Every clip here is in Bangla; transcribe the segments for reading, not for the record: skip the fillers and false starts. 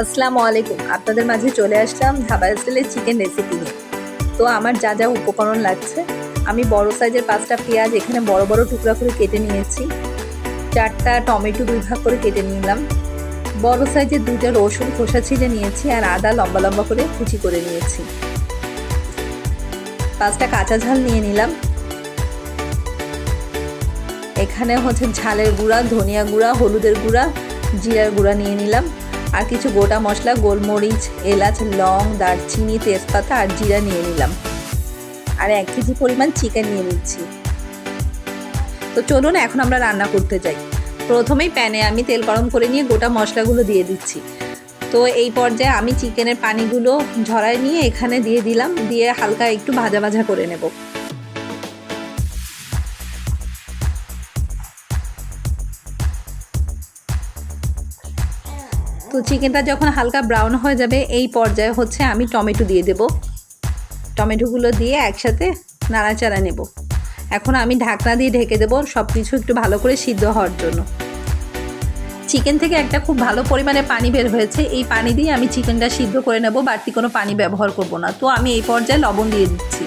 আসসালামু আলাইকুম। আপনাদের মাঝে চলে আসলাম ধাবা স্টাইলের চিকেন রেসিপি নিয়ে। তো আমার যা যা উপকরণ লাগছে, আমি বড় সাইজের 5টা পেঁয়াজ এখানে বড় বড় টুকরা করে কেটে নিয়েছি। 4টা টমেটো 2 ভাগ করে কেটে নিলাম। বড় সাইজের 2টা রসুন খোসা ছিলে নিয়েছি আর আদা লম্বা লম্বা করে কুচি করে নিয়েছি। 5টা কাঁচা ঝাল নিয়ে নিলাম। এখানে হচ্ছে ঝালের গুঁড়া, ধনিয়া গুঁড়া, হলুদের গুঁড়া, জিরার গুঁড়া নিয়ে নিলাম। আর কিছু গোটা মশলা, গোলমরিচ, এলাচ, লং, দারচিনি, তেজপাতা আর জিরা নিয়ে নিলাম। আর 1 কেজি পরিমাণ চিকেন নিয়ে নিচ্ছি। তো চলুন এখন আমরা রান্না করতে যাই। প্রথমেই প্যানে আমি তেল গরম করে নিয়ে গোটা মশলাগুলো দিয়ে দিচ্ছি। তো এই পর্যায়ে আমি চিকেনের পানিগুলো ঝরায় নিয়ে এখানে দিয়ে দিলাম, দিয়ে হালকা একটু ভাজা ভাজা করে নেব। তো চিকেনটা যখন হালকা ব্রাউন হয়ে যাবে এই পর্যায়ে হচ্ছে আমি টমেটো দিয়ে দেব। টমেটোগুলো দিয়ে একসাথে নাড়াচাড়া নেব। এখন আমি ঢাকনা দিয়ে ঢেকে দেব সব কিছু একটু ভালো করে সিদ্ধ হওয়ার জন্য। চিকেন থেকে একটা খুব ভালো পরিমাণে পানি বের হয়েছে, এই পানি দিয়ে আমি চিকেনটা সিদ্ধ করে নেব, বাড়তি কোনো পানি ব্যবহার করব না। তো আমি এই পর্যায়ে লবণ দিয়ে দিচ্ছি।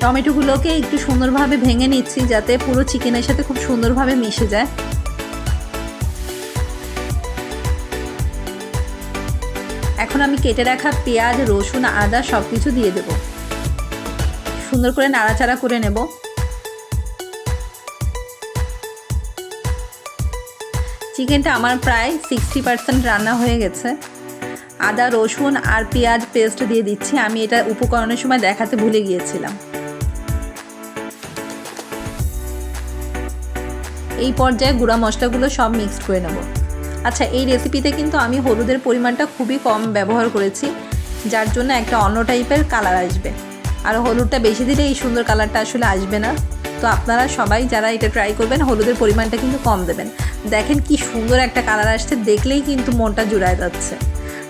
টমেটোগুলোকে একটু সুন্দরভাবে ভেঙে নিচ্ছি যাতে পুরো চিকেনের সাথে খুব সুন্দরভাবে মিশে যায়। এখন আমি কেটে রাখা পেঁয়াজ, রসুন, আদা সব কিছু দিয়ে দেব। সুন্দর করে নাড়াচাড়া করে নেব। চিকেনটা আমার প্রায় 60% রান্না হয়ে গেছে। আদা, রসুন আর পেঁয়াজ পেস্ট দিয়ে দিচ্ছি। আমি এটা উপকরণের সময় দেখাতে ভুলে গিয়েছিলাম। এই পর্যায়ে গুঁড়া মশলাগুলো সব মিক্সড করে নেব। আচ্ছা, এই রেসিপিতে কিন্তু আমি হলুদের পরিমাণটা খুবই কম ব্যবহার করেছি, যার জন্য একটা অন্য টাইপের কালার আসবে। আর হলুদটা বেশি দিলে এই সুন্দর কালারটা আসলে আসবে না। তো আপনারা সবাই যারা এটা ট্রাই করবেন হলুদের পরিমাণটা কিন্তু কম দেবেন। দেখেন কি সুন্দর একটা কালার আসছে, দেখলেই কিন্তু মনটা জুড়ায় যাচ্ছে।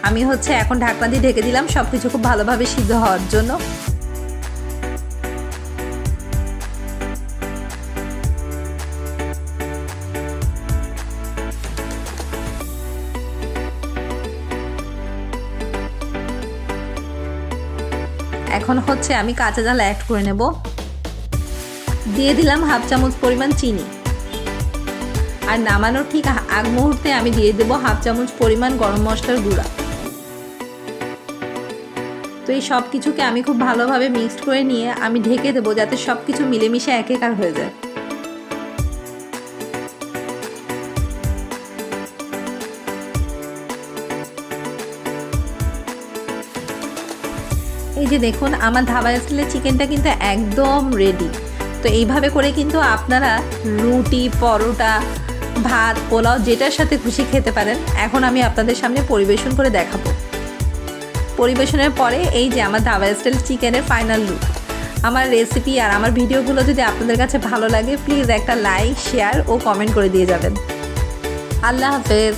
আমি হচ্ছে এখন ঢাকনা দিয়ে ঢেকে দিলাম সব কিছু খুব ভালোভাবে সিদ্ধ হওয়ার জন্য। এখন হচ্ছে আমি কাঁচা ঝাল অ্যাড করে নেব। দিয়ে দিলাম হাফ চামচ পরিমাণ চিনি। আর নামানোর ঠিক আগ মুহূর্তে আমি দিয়ে দেব হাফ চামচ পরিমাণ গরম মশলার গুঁড়া। তো এই সব কিছুকে আমি খুব ভালোভাবে মিক্সড করে নিয়ে আমি ঢেকে দেবো যাতে সব কিছু মিলেমিশে একাকার হয়ে যায়। এই যে দেখুন আমার ধাবা স্টাইলের চিকেনটা কিন্তু একদম রেডি। তো এইভাবে করে কিন্তু আপনারা রুটি, পরোটা, ভাত, পোলাও যেটার সাথে খুশি খেতে পারেন। এখন আমি আপনাদের সামনে পরিবেশন করে দেখাবো। পরিবেশনের পরে এই যে আমার ধাবা স্টাইল চিকেনের ফাইনাল লুক। আমার রেসিপি আর আমার ভিডিওগুলো যদি আপনাদের কাছে ভালো লাগে প্লিজ একটা লাইক, শেয়ার ও কমেন্ট করে দিয়ে যাবেন। আল্লাহ হাফেজ।